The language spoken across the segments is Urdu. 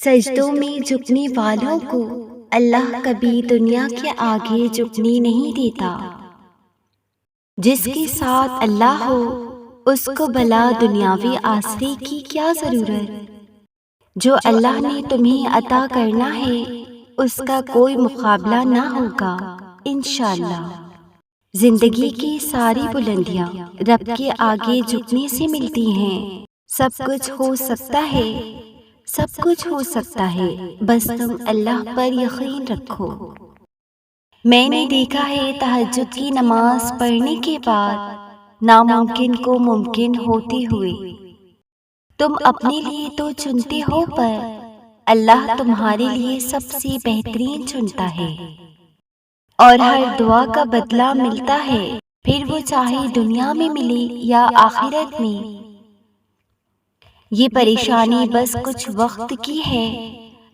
سجدوں میں جھکنے والوں کو اللہ کبھی دنیا کے آگے جھکنے نہیں دیتا۔ جس کے ساتھ اللہ ہو اس کو بھلا دنیاوی آسرے کی کیا ضرورت؟ جو اللہ نے تمہیں عطا کرنا ہے اس کا کوئی مقابلہ نہ ہوگا انشاءاللہ۔ زندگی کی ساری بلندیاں رب کے آگے جھکنے سے ملتی ہیں۔ سب کچھ ہو سکتا ہے، سب کچھ ہو سکتا ہے، بس تم اللہ پر یقین رکھو۔ میں نے دیکھا ہے تہجد کی نماز پڑھنے کے بعد ناممکن کو ممکن ہوتے ہوئے۔ تم اپنے لیے تو چنتے ہو پر اللہ تمہارے لیے سب سے بہترین چنتا ہے، اور ہر دعا کا بدلہ ملتا ہے، پھر وہ چاہے دنیا میں ملے یا آخرت میں۔ یہ پریشانی بس کچھ وقت کی ہے،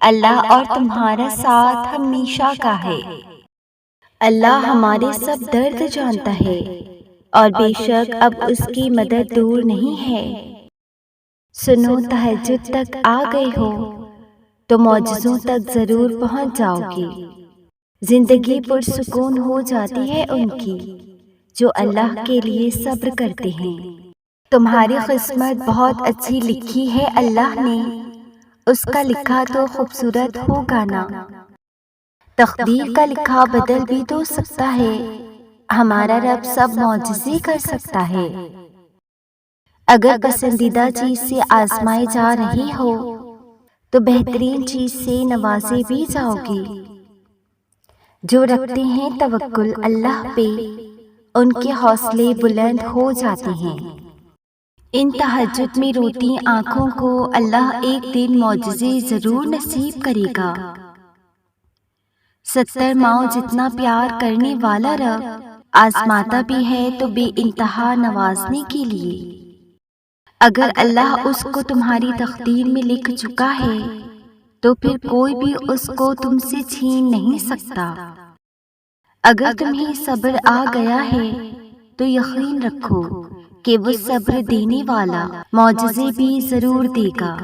اللہ اور تمہارا ساتھ ہمیشہ کا ہے۔ اللہ ہمارے سب درد جانتا ہے اور بے شک اب اس کی مدد دور نہیں ہے۔ سنو، تہجد تک آ گئے ہو تو معجزوں تک ضرور پہنچ جاؤ گے۔ زندگی پرسکون ہو جاتی ہے ان کی جو اللہ کے لیے صبر کرتے ہیں۔ تمہاری قسمت بہت اچھی لکھی ہے اللہ نے، اس کا لکھا تو خوبصورت ہوگا نا۔ تقدیر کا لکھا بدل بھی تو سکتا ہے، ہمارا رب سب معجزے کر سکتا ہے۔ اگر پسندیدہ چیز سے آزمائے جا رہے ہو تو بہترین چیز سے نوازے بھی جاؤ گے۔ جو رکھتے ہیں توکل اللہ پہ ان کے حوصلے بلند ہو جاتے ہیں۔ ان تہجد میں روتی آنکھوں کو اللہ ایک دن معجزے ضرور نصیب کرے گا۔ 70 ماؤں جتنا پیار کرنے والا رب آزماتا بھی ہے تو بے انتہا نوازنے کے لیے۔ اگر اللہ اس کو تمہاری تقدیر میں لکھ چکا ہے تو پھر کوئی بھی اس کو تم سے چھین نہیں سکتا۔ اگر تمہیں صبر آ گیا ہے تو یقین رکھو کہ وہ صبر دینے والا معجزے بھی ضرور دے گا۔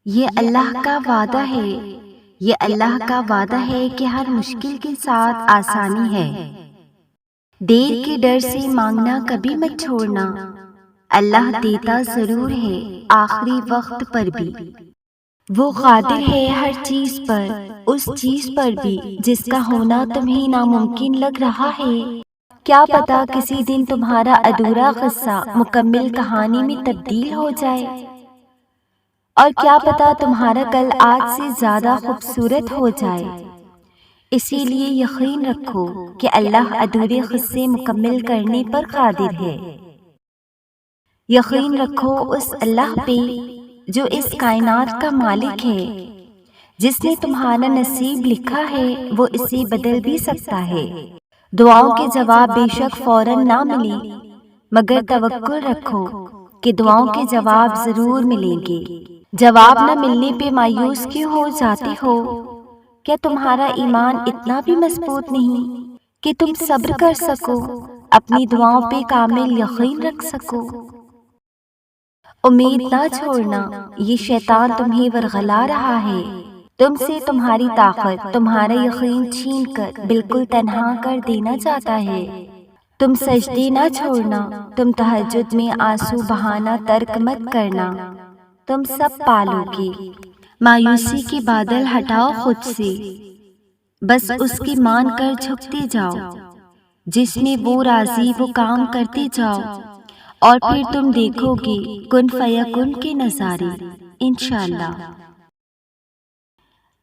یہ اللہ کا وعدہ ہے، یہ اللہ کا وعدہ ہے کہ ہر مشکل کے ساتھ آسانی ہے۔ دیر کے ڈر سے مانگنا کبھی مت چھوڑنا، اللہ دیتا ضرور ہے آخری وقت پر بھی۔ وہ قادر ہے ہر چیز پر، اس چیز پر بھی جس کا ہونا تمہیں ناممکن لگ رہا ہے۔ کیا پتا کسی دن تمہارا ادھورا قصہ مکمل کہانی میں تبدیل ہو جائے، اور کیا پتا تمہارا کل آج سے زیادہ خوبصورت ہو جائے۔ اسی لیے یقین رکھو کہ اللہ ادھورے قصے مکمل کرنے پر قادر ہے۔ یقین رکھو اس اللہ پہ جو اس کائنات کا مالک ہے، جس نے تمہارا نصیب لکھا ہے وہ اسے بدل بھی سکتا ہے۔ دعاؤں کے جواب بے شک فوراً نہ ملے، مگر توکل رکھو کہ دعاؤں کے جواب ضرور ملیں گے۔ جواب نہ ملنے پہ مایوس کیوں ہو جاتے ہو؟ کیا تمہارا ایمان اتنا بھی مضبوط نہیں کہ تم صبر کر سکو، اپنی دعاؤں پہ کامل یقین رکھ سکو؟ امید نہ چھوڑنا، یہ شیطان تمہیں ورغلا رہا ہے، تم سے تمہاری طاقت، تمہارا یقین چھین کر بالکل تنہا کر دینا چاہتا ہے۔ تم سجدے نہ چھوڑنا، تم تہجد میں آنسو بہانا ترک مت کرنا، تم سب پالو گے۔ مایوسی کے بادل ہٹاؤ خود سے، بس اس کی مان کر جھکتے جاؤ، جس میں وہ راضی وہ کام کرتے جاؤ، اور پھر تم دیکھو گے کن فیکن کے نظارے انشاءاللہ۔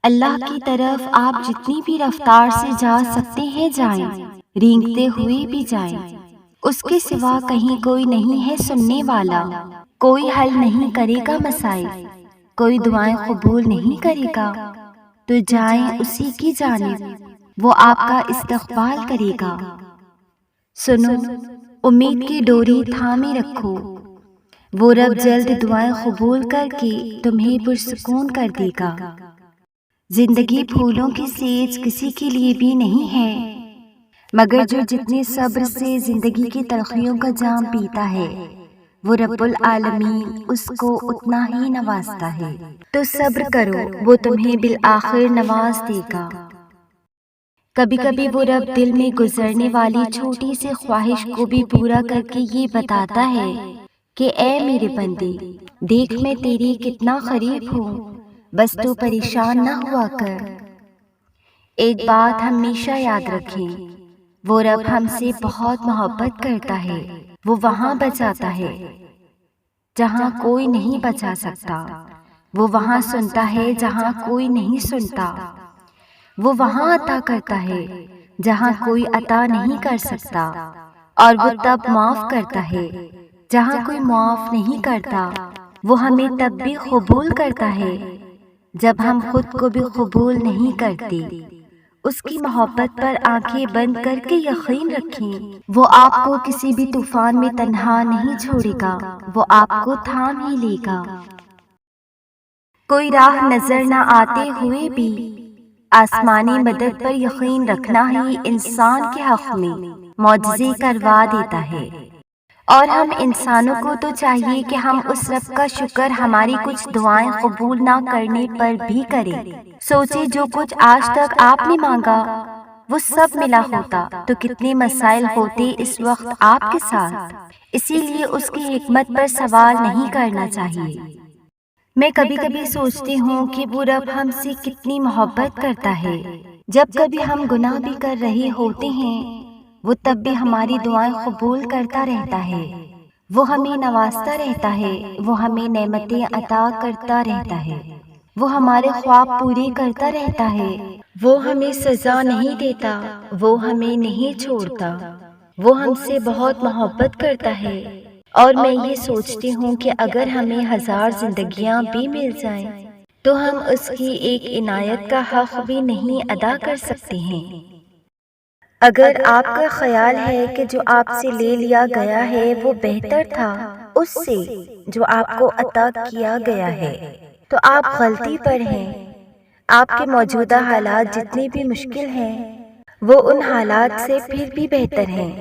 اللہ کی طرف آپ جتنی بھی رفتار سے جا سکتے ہیں جائیں، رینگتے ہوئے بھی جائیں۔ اس کے سوا کہیں کوئی نہیں ہے سننے والا، کوئی حل نہیں کرے گا مسائل، کوئی دعائیں قبول نہیں کرے گا، تو جائیں اسی کی جانب، وہ آپ کا استقبال کرے گا۔ سنو، امید کی ڈوری تھامے رکھو، وہ رب جلد دعائیں قبول کر کے تمہیں پرسکون کر دے گا۔ زندگی پھولوں کی سیج کسی کے لیے بھی نہیں ہے، مگر جو جتنے صبر سے زندگی کی تلخیوں کا جام پیتا ہے وہ رب العالمین اس کو اتنا ہی نوازتا ہے۔ تو صبر کرو، وہ تمہیں بالآخر نواز دے گا۔ کبھی کبھی وہ رب دل میں گزرنے والی چھوٹی سی خواہش کو بھی پورا کر کے یہ بتاتا ہے کہ اے میرے بندے، دیکھ میں تیری کتنا قریب ہوں، بس تو پریشان نہ ہوا کر۔ ایک بات ہمیشہ یاد رکھیں، وہ رب ہم سے بہت محبت کرتا ہے۔ وہ وہاں بچاتا ہے جہاں کوئی نہیں بچا سکتا، وہ وہاں سنتا ہے جہاں کوئی نہیں سنتا، وہ وہاں عطا کرتا ہے جہاں کوئی عطا نہیں کر سکتا، اور وہ تب معاف کرتا ہے جہاں کوئی معاف نہیں کرتا۔ وہ ہمیں تب بھی قبول کرتا ہے جب ہم خود کو بھی قبول نہیں کرتے۔ اس کی محبت پر آنکھیں بند کر کے یقین رکھیں، وہ آپ کو کسی بھی طوفان میں تنہا نہیں چھوڑے گا، وہ آپ کو تھام ہی لے گا۔ کوئی راہ نظر نہ آتے ہوئے بھی آسمانی مدد پر یقین رکھنا ہی انسان کے حق میں معجزے کروا دیتا ہے۔ اور ہم انسانوں کو تو چاہیے کہ ہم اس رب کا شکر ہماری کچھ دعائیں قبول نہ کرنے پر بھی کریں۔ سوچے جو کچھ آج تک آپ نے مانگا وہ سب ملا ہوتا تو کتنے مسائل ہوتے اس وقت آپ کے ساتھ۔ اسی لیے اس کی حکمت پر سوال نہیں کرنا چاہیے۔ میں کبھی کبھی سوچتی ہوں کہ وہ رب ہم سے کتنی محبت کرتا ہے۔ جب کبھی ہم گناہ بھی کر رہے ہوتے ہیں وہ تب بھی ہماری دعائیں قبول کرتا رہتا ہے، وہ ہمیں نوازتا رہتا ہے، وہ ہمیں نعمتیں عطا کرتا رہتا ہے، وہ ہمارے خواب پورے کرتا رہتا ہے، وہ ہمیں سزا نہیں دیتا، وہ ہمیں نہیں چھوڑتا، وہ ہم سے بہت محبت کرتا ہے۔ اور میں یہ سوچتی ہوں کہ اگر ہمیں 1000 زندگیاں بھی مل جائیں تو ہم اس کی ایک عنایت کا حق بھی نہیں ادا کر سکتے ہیں۔ اگر آپ کا خیال ہے کہ جو آپ سے لے لیا گیا ہے وہ بہتر تھا اس سے جو آپ کو عطا کیا گیا ہے تو آپ غلطی پر ہیں۔ آپ کے موجودہ حالات جتنے بھی مشکل ہیں وہ ان حالات سے پھر بھی بہتر ہیں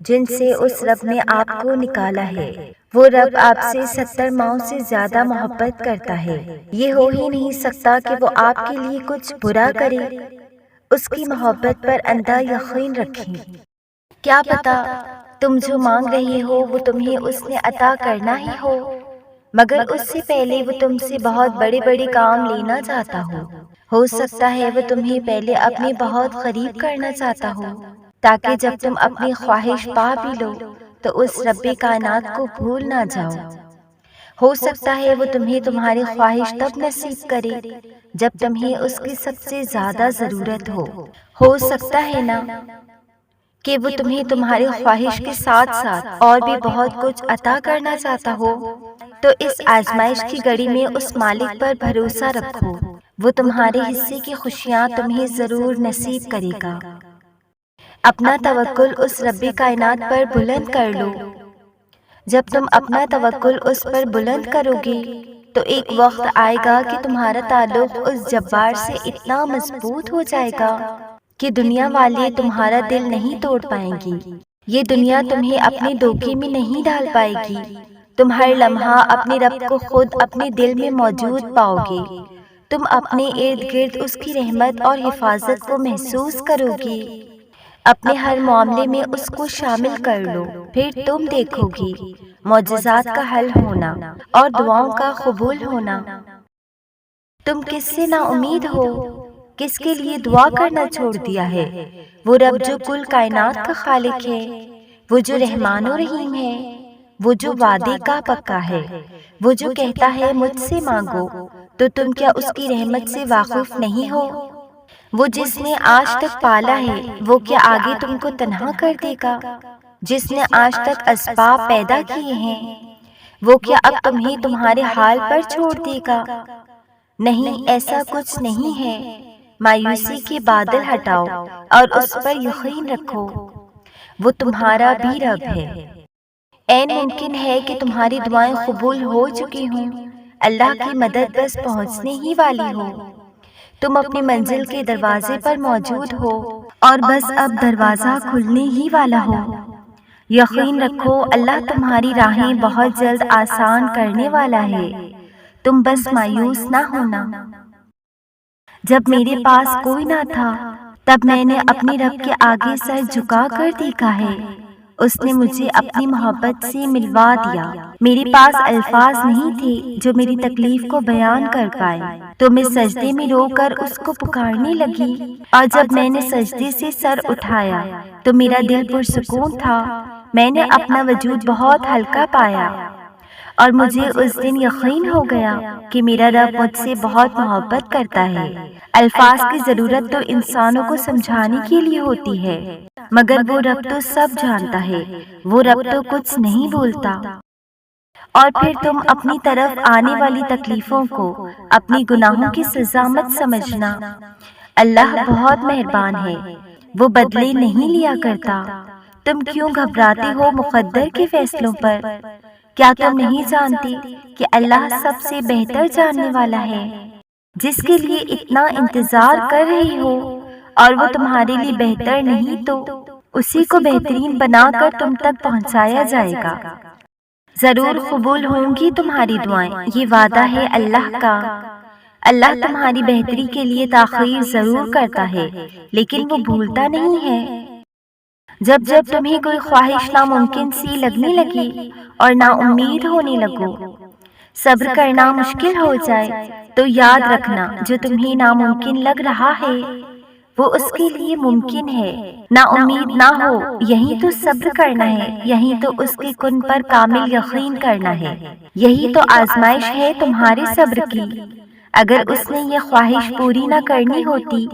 جن سے اس رب نے آپ کو نکالا ہے۔ وہ رب آپ سے 70 ماؤں سے زیادہ محبت کرتا ہے۔ یہ ہو ہی نہیں سکتا کہ وہ آپ کے لیے کچھ برا کرے۔ اس کی محبت پر اندھا یقین رکھیں۔ کیا پتا تم جو مانگ رہے ہو وہ تمہیں اس نے عطا کرنا ہی مگر اس سے پہلے وہ تم سے بہت بڑے بڑے کام لینا چاہتا ہو سکتا ہے وہ تمہیں پہلے اپنے بہت قریب کرنا چاہتا ہو تاکہ جب تم اپنی خواہش پا بھی لو تو اس رب کائنات کو بھول نہ جاؤ۔ ہو سکتا ہے وہ تمہیں تمہاری خواہش تب نصیب کرے جب تمہیں اس کی سب سے زیادہ ضرورت ہو سکتا ہے نا کہ وہ تمہیں تمہاری خواہش کے ساتھ ساتھ اور بھی بہت کچھ عطا کرنا چاہتا ہو۔ تو اس آزمائش کی گھڑی میں اس مالک پر بھروسہ رکھو، وہ تمہارے حصے کی خوشیاں تمہیں ضرور نصیب کرے گا۔ اپنا توکل اس رب کائنات پر بلند کر لو۔ جب تم اپنا توکل اس پر بلند کرو گے تو ایک وقت آئے گا کہ تمہارا تعلق اس جبار سے اتنا مضبوط ہو جائے گا کہ دنیا والے تمہارا دل نہیں توڑ پائیں گی، یہ دنیا تمہیں اپنے دھوکے میں نہیں ڈال پائے گی۔ تم ہر لمحہ اپنے رب کو خود اپنے دل میں موجود پاؤ گے، تم اپنے ارد گرد اس کی رحمت اور حفاظت کو محسوس کرو گے۔ اپنے ہر معاملے میں اس کو شامل کر لو، پھر تم دیکھو گی معجزات کا حل ہونا اور دعاؤں کا قبول ہونا۔ تم کس سے نا امید ہو؟ کس کے لیے دعا کرنا چھوڑ دیا ہے؟ وہ رب جو کل کائنات کا خالق ہے، وہ جو رحمان و رحیم ہے، وہ جو وعدے کا پکا ہے، وہ جو کہتا ہے مجھ سے مانگو، تو تم کیا اس کی رحمت سے واقف نہیں ہو؟ وہ جس نے آج تک پالا ہے وہ کیا آگے تم کو تنہا کر دے گا؟ جس نے آج تک اسباب پیدا کیے ہیں وہ کیا اب تمہیں تمہارے حال پر چھوڑ دے گا؟ نہیں، ایسا کچھ نہیں ہے۔ مایوسی کے بادل ہٹاؤ اور اس پر یقین رکھو، وہ تمہارا بھی رب ہے۔ عین ممکن ہے کہ تمہاری دعائیں قبول ہو چکی ہوں، اللہ کی مدد بس پہنچنے ہی والی ہو، تم اپنی منزل کے دروازے پر موجود ہو اور بس اب دروازہ کھلنے ہی والا ہو۔ یقین رکھو اللہ تمہاری راہیں بہت جلد آسان کرنے والا ہے، تم بس مایوس نہ ہونا۔ جب میرے پاس کوئی نہ تھا تب میں نے اپنے رب کے آگے سر جھکا کر دیکھا ہے، اس نے مجھے اپنی محبت سے ملوا دیا۔ میرے پاس الفاظ نہیں تھے جو میری تکلیف کو بیان کر پائے، تو میں سجدے میں رو کر اس کو پکارنے لگی، اور جب میں نے سجدے سے سر اٹھایا تو میرا دل پرسکون تھا، میں نے اپنا وجود بہت ہلکا پایا، اور مجھے اس دن یقین ہو گیا کہ میرا رب مجھ سے بہت محبت کرتا ہے۔ الفاظ کی ضرورت تو انسانوں کو سمجھانے کے لیے ہوتی ہے، مگر وہ رب تو سب جانتا ہے، وہ رب تو کچھ نہیں بولتا۔ اور پھر تم اپنی طرف آنے والی تکلیفوں کو اپنی گناہوں کی سزا مت سمجھنا، اللہ بہت مہربان ہے، وہ بدلے نہیں لیا کرتا۔ تم کیوں گھبراتے ہو مقدر کے فیصلوں پر؟ کیا تم نہیں جانتے کہ اللہ سب سے بہتر جاننے والا ہے؟ جس کے لیے اتنا انتظار کر رہی ہو اور وہ تمہارے لیے بہتر نہیں تو اسی کو بہترین بنا کر تم تک پہنچایا جائے گا۔ ضرور قبول ہوں گی تمہاری دعائیں، یہ وعدہ ہے اللہ کا۔ اللہ تمہاری بہتری کے لیے تاخیر ضرور کرتا ہے، لیکن وہ بھولتا نہیں ہے۔ جب جب تمہیں کوئی خواہش ناممکن سی لگنے لگی اور نا امید ہونے لگو، صبر کرنا مشکل ہو جائے، تو یاد رکھنا جو تمہیں ناممکن لگ رہا ہے وہ اس کے لیے ممکن ہے۔ نا امید نہ ہو، یہی تو صبر کرنا ہے، یہی تو اس کے کن پر کامل یقین کرنا ہے، یہی تو آزمائش ہے تمہارے صبر کی۔ اگر اس نے یہ خواہش پوری نہ کرنی ہوتی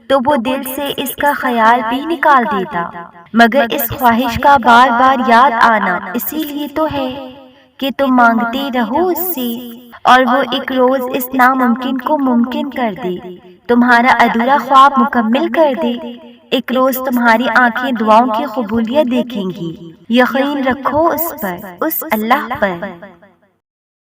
تو وہ دل سے اس کا خیال بھی نکال دیتا، مگر اس خواہش کا بار بار یاد آنا اسی لیے تو ہے کہ تم مانگتے رہو اس سے، اور وہ ایک روز اس ناممکن کو ممکن کر دے، تمہارا ادھورا خواب مکمل کر دے۔ ایک روز تمہاری آنکھیں دعاؤں کی قبولیت دیکھیں گی۔ یقین رکھو اس پر، اس اللہ پر۔